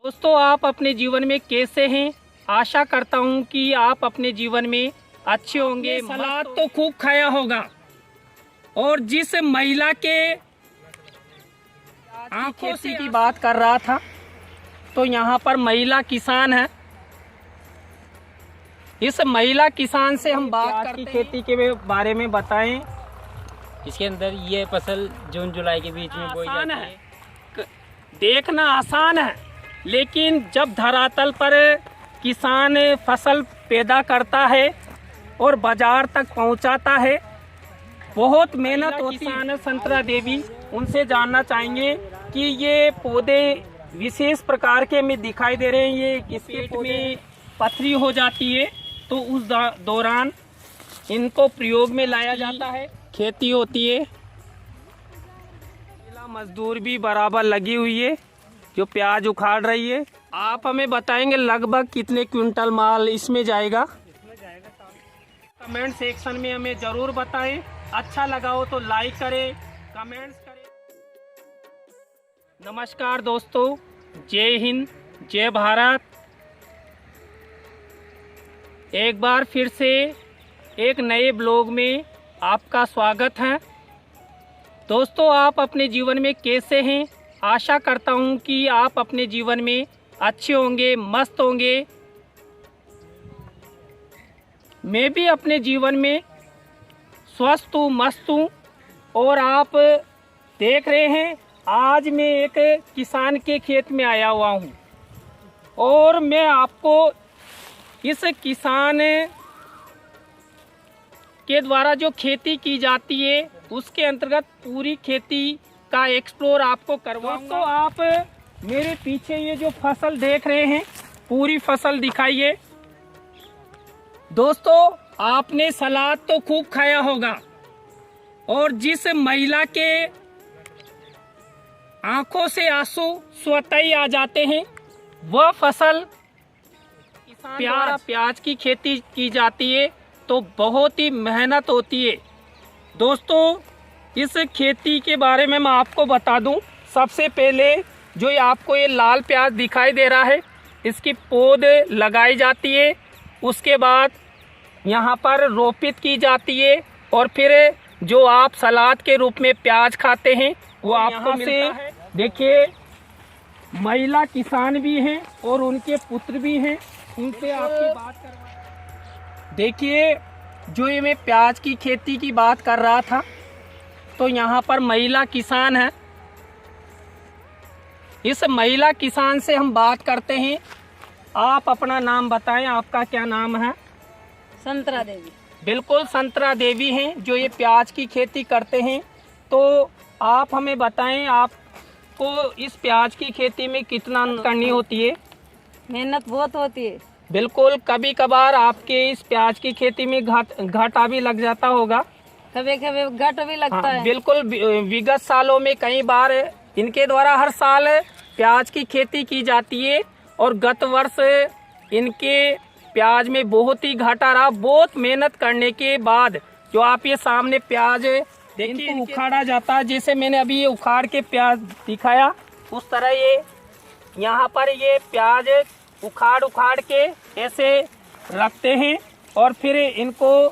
दोस्तों, आप अपने जीवन में कैसे हैं? आशा करता हूं कि आप अपने जीवन में अच्छे होंगे। सलाद तो खूब खाया होगा। और जिस महिला के आंखों से की बात कर रहा था, तो यहाँ पर महिला किसान है। इस महिला किसान से हम बात करते हैं। खेती के बारे में बताएं। इसके अंदर ये फसल जून जुलाई के बीच में बोई जाती है। देखना आसान है, लेकिन जब धरातल पर किसान फसल पैदा करता है और बाजार तक पहुंचाता है, बहुत मेहनत होती है। किसान संतरा देवी, उनसे जानना चाहेंगे कि ये पौधे विशेष प्रकार के में दिखाई दे रहे हैं। ये किसके पेट में पथरी हो जाती है तो उस दौरान इनको प्रयोग में लाया जाता है। खेती होती है। मजदूर भी बराबर लगी हुई है जो प्याज उखाड़ रही है। आप हमें बताएंगे लगभग कितने क्विंटल माल इसमें जाएगा? कमेंट सेक्शन में हमें जरूर बताएं। अच्छा लगा हो तो लाइक करें, कमेंट्स करें। नमस्कार दोस्तों, जय हिंद, जय भारत। एक बार फिर से एक नए ब्लॉग में आपका स्वागत है। दोस्तों, आप अपने जीवन में कैसे हैं? आशा करता हूं कि आप अपने जीवन में अच्छे होंगे, मस्त होंगे। मैं भी अपने जीवन में स्वस्थ हूँ, मस्त हूँ। और आप देख रहे हैं, आज मैं एक किसान के खेत में आया हुआ हूँ और मैं आपको इस किसान के द्वारा जो खेती की जाती है उसके अंतर्गत पूरी खेती का एक्सप्लोर आपको करवाऊंगा। तो आप मेरे पीछे ये जो फसल देख रहे हैं, पूरी फसल दिखाइए। दोस्तों, आपने सलाद तो खूब खाया होगा। और जिस महिला के आंखों से आंसू स्वतः ही आ जाते हैं, वह फसल प्याज की खेती की जाती है, तो बहुत ही मेहनत होती है। दोस्तों, इस खेती के बारे में मैं आपको बता दूं। सबसे पहले जो ये आपको ये लाल प्याज दिखाई दे रहा है, इसकी पौध लगाई जाती है। उसके बाद यहाँ पर रोपित की जाती है और फिर जो आप सलाद के रूप में प्याज खाते हैं वो आपको मिलता है। देखिए, महिला किसान भी हैं और उनके पुत्र भी हैं। उनसे आपकी बात करवा। देखिए, जो ये मैं प्याज की खेती की बात कर रहा था, तो यहाँ पर महिला किसान है। इस महिला किसान से हम बात करते हैं। आप अपना नाम बताएं, आपका क्या नाम है? संतरा देवी। बिल्कुल, संतरा देवी हैं जो ये प्याज की खेती करते हैं। तो आप हमें बताएं, आपको इस प्याज की खेती में कितना करनी होती है? मेहनत बहुत होती है। बिल्कुल, कभी कभार आपके इस प्याज की खेती में घाटा भी लग जाता होगा। कभी कभी घाटा भी लगता है। बिल्कुल, विगत सालों में कई बार इनके द्वारा हर साल प्याज की खेती की जाती है और गत वर्ष इनके प्याज में बहुत ही घाटा रहा। बहुत मेहनत करने के बाद जो आप ये सामने प्याज देखिए, इनको उखाड़ा जाता है। जैसे मैंने अभी ये उखाड़ के प्याज दिखाया, उस तरह ये यहाँ पर ये प्याज उखाड़ के ऐसे रखते हैं और फिर इनको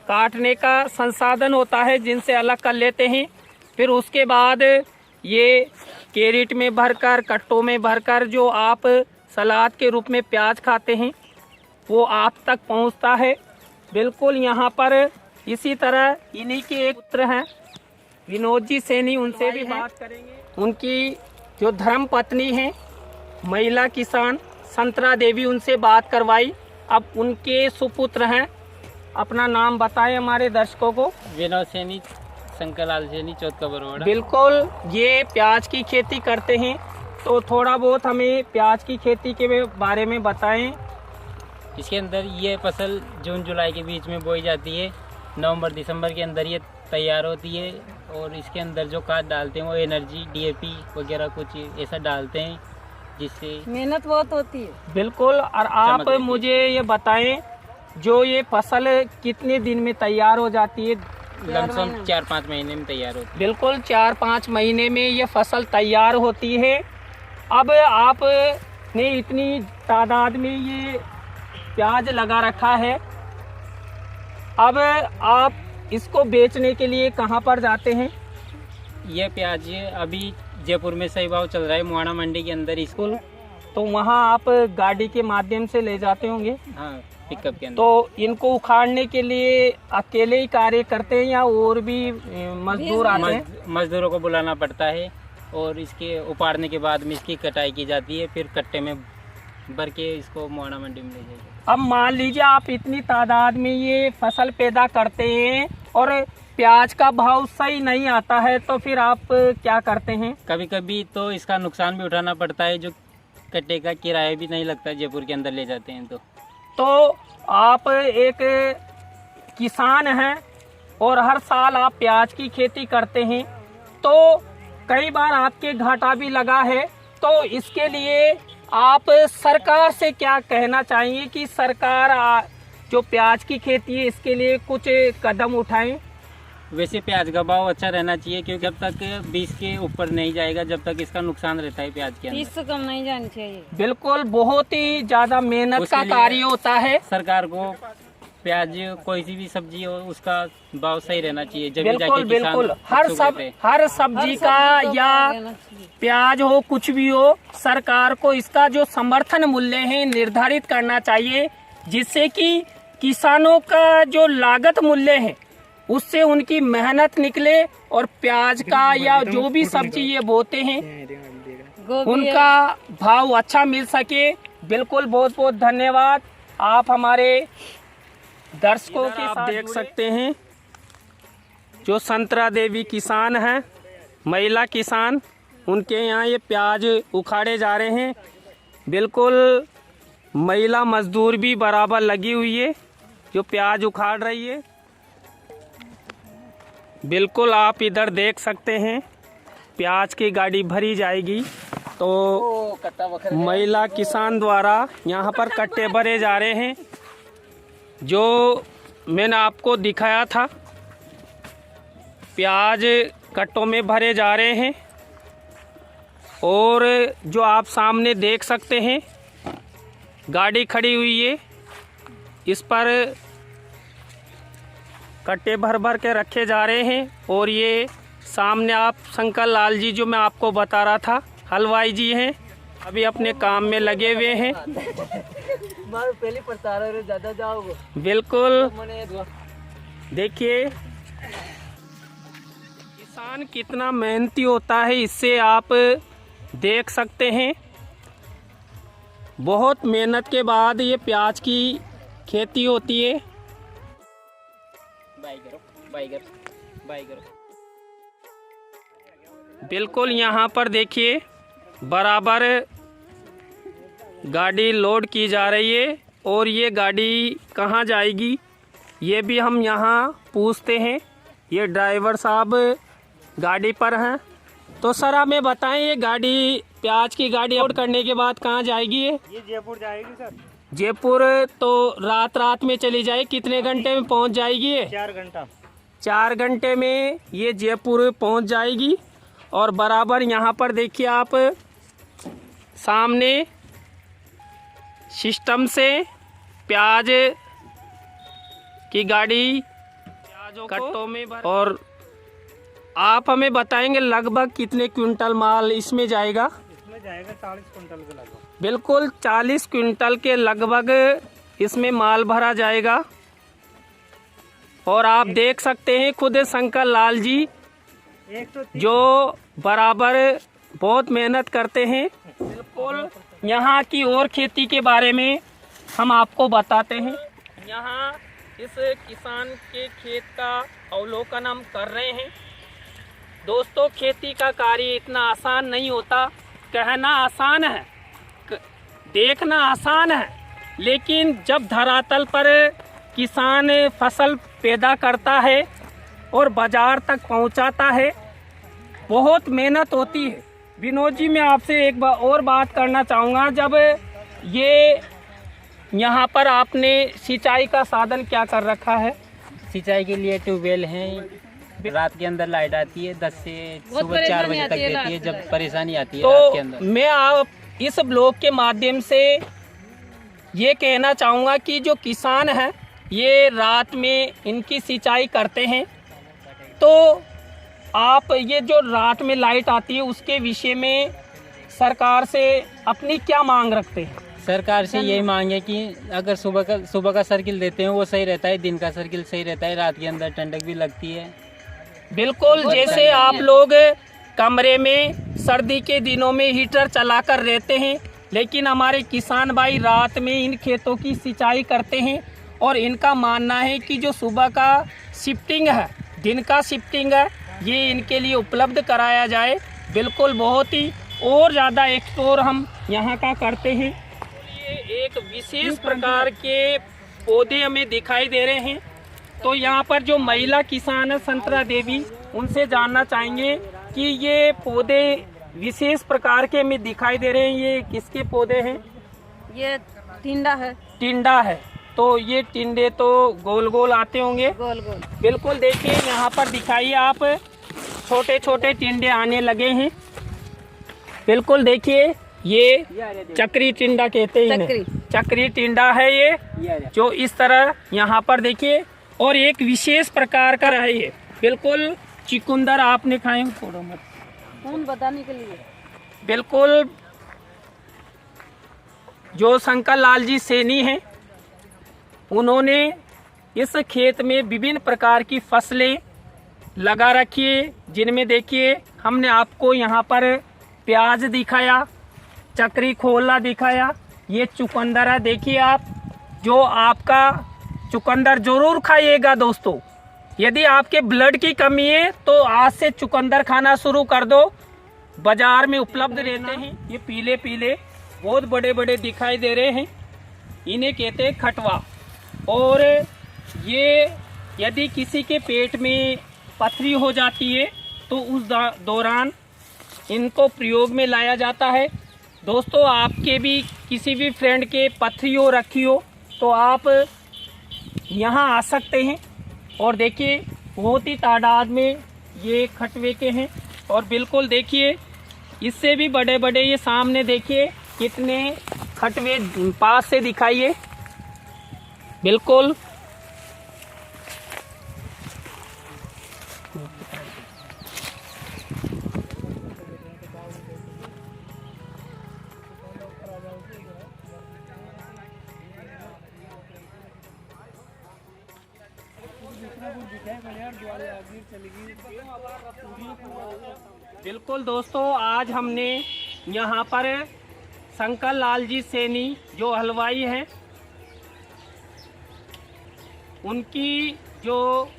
काटने का संसाधन होता है जिनसे अलग कर लेते हैं। फिर उसके बाद ये कैरेट में भरकर, कट्टों में भरकर जो आप सलाद के रूप में प्याज खाते हैं वो आप तक पहुंचता है। बिल्कुल, यहाँ पर इसी तरह इन्हीं के एक पुत्र हैं, विनोद जी सैनी, उनसे भी बात करेंगे। उनकी जो धर्म पत्नी है महिला किसान संतरा देवी, उनसे बात करवाई। अब उनके सुपुत्र हैं। अपना नाम बताएं हमारे दर्शकों को। विनोद सैनी, शंकर लाल सैनी, चौथा बरवाड़ा। बिल्कुल, ये प्याज की खेती करते हैं, तो थोड़ा बहुत हमें प्याज की खेती के बारे में बताएं। इसके अंदर ये फसल जून जुलाई के बीच में बोई जाती है। नवंबर दिसंबर के अंदर ये तैयार होती है और इसके अंदर जो खाद डालते हैं वो एनर्जी, डीएपी वगैरह कुछ ऐसा डालते हैं जिससे मेहनत बहुत होती है। बिल्कुल। और आप मुझे ये बताएं, जो ये फसल कितने दिन में तैयार हो जाती है? लमसम 4-5 महीने में तैयार होती है। बिल्कुल, 4-5 महीने में ये फसल तैयार होती है। अब आप आपने इतनी तादाद में ये प्याज लगा रखा है, अब आप इसको बेचने के लिए कहाँ पर जाते हैं? ये प्याज अभी जयपुर में सही भाव चल रहा है, मुहाना मंडी के अंदर स्कूल, तो वहाँ आप गाड़ी के माध्यम से ले जाते होंगे? हाँ, पिकअप के अंदर। तो इनको उखाड़ने के लिए अकेले ही कार्य करते हैं या और भी मजदूर आते हैं? मजदूरों को बुलाना पड़ता है और इसके उपाड़ने के बाद में इसकी कटाई की जाती है, फिर कट्टे में भर के इसको मुहाना मंडी में ले जाएंगे। अब मान लीजिए आप इतनी तादाद में ये फसल पैदा करते हैं और प्याज का भाव सही नहीं आता है, तो फिर आप क्या करते हैं? कभी कभी तो इसका नुकसान भी उठाना पड़ता है, जो कट्टे का किराया भी नहीं लगता जयपुर के अंदर ले जाते हैं। तो आप एक किसान हैं और हर साल आप प्याज की खेती करते हैं, तो कई बार आपके घाटा भी लगा है, तो इसके लिए आप सरकार से क्या कहना चाहिए कि सरकार जो प्याज की खेती है इसके लिए कुछ कदम उठाएं? वैसे प्याज का भाव अच्छा रहना चाहिए, क्योंकि जब तक 20 के ऊपर नहीं जाएगा जब तक इसका नुकसान रहता है प्याज के अंदर। 30 से कम नहीं जानी चाहिए। बिल्कुल, बहुत ही ज्यादा मेहनत का कार्य होता है। सरकार को प्याज कोई सी भी सब्जी हो उसका भाव सही रहना चाहिए, जब बिल्कुल बिल्कुल, हर सब्जी का या प्याज हो कुछ भी हो, सरकार को इसका जो समर्थन मूल्य है निर्धारित करना चाहिए, जिससे कि किसानों का जो लागत मूल्य है उससे उनकी मेहनत निकले और प्याज का या जो भी सब्जी ये बोते हैं उनका भाव अच्छा मिल सके। बिल्कुल, बहुत बहुत धन्यवाद। आप हमारे दर्शकों के साथ देख सकते हैं जो संतरा देवी किसान हैं, महिला किसान, उनके यहाँ ये प्याज उखाड़े जा रहे हैं। बिल्कुल, महिला मजदूर भी बराबर लगी हुई है जो प्याज उखाड़ रही है। बिल्कुल, आप इधर देख सकते हैं प्याज की गाड़ी भरी जाएगी, तो महिला किसान द्वारा यहाँ पर कट्टे भरे जा रहे हैं। जो मैंने आपको दिखाया था, प्याज कट्टों में भरे जा रहे हैं और जो आप सामने देख सकते हैं गाड़ी खड़ी हुई है, इस पर कट्टे भर भर के रखे जा रहे हैं। और ये सामने आप शंकर लाल जी जो मैं आपको बता रहा था, हलवाई जी हैं, अभी अपने काम में लगे हुए हैं। बिल्कुल, देखिए किसान कितना मेहनती होता है, इससे आप देख सकते हैं। बहुत मेहनत के बाद ये प्याज की खेती होती है। बाई करो। बिल्कुल, यहाँ पर देखिए बराबर गाड़ी लोड की जा रही है और ये गाड़ी कहाँ जाएगी ये भी हम यहाँ पूछते हैं। ये ड्राइवर साहब गाड़ी पर हैं, तो सर हमें बताएं ये गाड़ी, प्याज की गाड़ी लोड करने के बाद कहाँ जाएगी? ये जयपुर जाएगी सर। जयपुर तो रात में चली जाए, कितने घंटे में पहुँच जाएगी ये? 4 घंटा। 4 घंटे में ये जयपुर पहुँच जाएगी। और बराबर यहाँ पर देखिए आप सामने सिस्टम से प्याज की गाड़ी कट्टों में भर, और आप हमें बताएंगे लगभग कितने क्विंटल माल इसमें जाएगा? इसमें जाएगा 40 क्विंटल के लगभग। बिल्कुल, 40 क्विंटल के लगभग इसमें माल भरा जाएगा। और आप देख सकते हैं खुद शंकर लाल जी जो बराबर बहुत मेहनत करते हैं। बिल्कुल, यहाँ की और खेती के बारे में हम आपको बताते हैं। यहाँ इस किसान के खेत का अवलोकन हम कर रहे हैं। दोस्तों, खेती का कार्य इतना आसान नहीं होता। कहना आसान है, देखना आसान है, लेकिन जब धरातल पर किसान फसल पैदा करता है और बाजार तक पहुंचाता है, बहुत मेहनत होती है। विनोद जी, मैं आपसे एक और बात करना चाहूँगा, जब ये यहाँ पर आपने सिंचाई का साधन क्या कर रखा है? सिंचाई के लिए ट्यूबवेल हैं, रात के अंदर लाइट आती है 10 से सुबह 4 बजे तक देती है जब परेशानी आती है रात के अंदर। मैं इस ब्लॉग के माध्यम से ये कहना चाहूँगा कि जो किसान हैं ये रात में इनकी सिंचाई करते हैं, तो आप ये जो रात में लाइट आती है उसके विषय में सरकार से अपनी क्या मांग रखते हैं? सरकार से यही मांग है कि अगर सुबह का सर्किल देते हैं वो सही रहता है, दिन का सर्किल सही रहता है, रात के अंदर ठंडक भी लगती है। बिल्कुल, जैसे आप लोग कमरे में सर्दी के दिनों में हीटर चलाकर रहते हैं, लेकिन हमारे किसान भाई रात में इन खेतों की सिंचाई करते हैं और इनका मानना है कि जो सुबह का शिफ्टिंग है, दिन का शिफ्टिंग है, ये इनके लिए उपलब्ध कराया जाए। बिल्कुल, बहुत ही और ज़्यादा एक्सप्लोर हम यहाँ का करते हैं। ये एक विशेष प्रकार के पौधे हमें दिखाई दे रहे हैं, तो यहाँ पर जो महिला किसान है संतरा देवी, उनसे जानना चाहेंगे कि ये पौधे विशेष प्रकार के हमें दिखाई दे रहे हैं, ये किसके पौधे हैं? ये टिंडा है। टिंडा है, तो ये टिंडे तो गोल गोल आते होंगे। गोल गोल। बिल्कुल, देखिए यहाँ पर दिखाइए आप, छोटे छोटे टिंडे आने लगे हैं। बिल्कुल देखिए, ये चक्री टिंडा कहते हैं, चक्री टिंडा है ये, जो इस तरह यहाँ पर देखिए, और एक विशेष प्रकार का है ये। बिल्कुल चुकंदर आपने खाए, छोड़ो मत, कौन बताने के लिए। बिल्कुल, जो शंकर लाल जी सैनी हैं, उन्होंने इस खेत में विभिन्न प्रकार की फसलें लगा रखी है, जिनमें देखिए हमने आपको यहाँ पर प्याज दिखाया, चक्री खोला दिखाया, ये चुकंदर है। देखिए आप, जो आपका चुकंदर जरूर खाइएगा दोस्तों। यदि आपके ब्लड की कमी है तो आज से चुकंदर खाना शुरू कर दो, बाजार में उपलब्ध रहते हैं। ये पीले पीले बहुत बड़े बड़े दिखाई दे रहे हैं, इन्हें कहते हैं खटवा। और ये यदि किसी के पेट में पथरी हो जाती है तो उस दौरान इनको प्रयोग में लाया जाता है। दोस्तों, आपके भी किसी भी फ्रेंड के पथरी हो रखी हो तो आप यहाँ आ सकते हैं। और देखिए, बहुत ही तादाद में ये खटवे के हैं, और बिल्कुल देखिए इससे भी बड़े बड़े ये सामने देखिए कितने खटवे पास से दिखाइए। बिल्कुल बिल्कुल दोस्तों, आज हमने यहाँ पर शंकर लाल जी सैनी जो हलवाई हैं, उनकी जो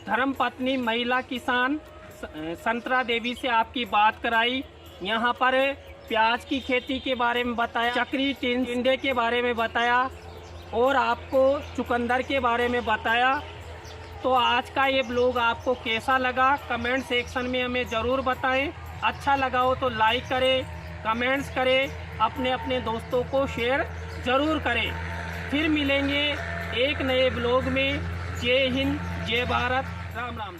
धर्मपत्नी महिला किसान संतरा देवी से आपकी बात कराई। यहाँ पर प्याज की खेती के बारे में बताया, चक्री टिंडे के बारे में बताया, और आपको चुकंदर के बारे में बताया। तो आज का ये ब्लॉग आपको कैसा लगा कमेंट सेक्शन में हमें ज़रूर बताएं। अच्छा लगा हो तो लाइक करें, कमेंट्स करें, अपने अपने दोस्तों को शेयर ज़रूर करें। फिर मिलेंगे एक नए ब्लॉग में। जय हिंद, जय भारत, राम राम।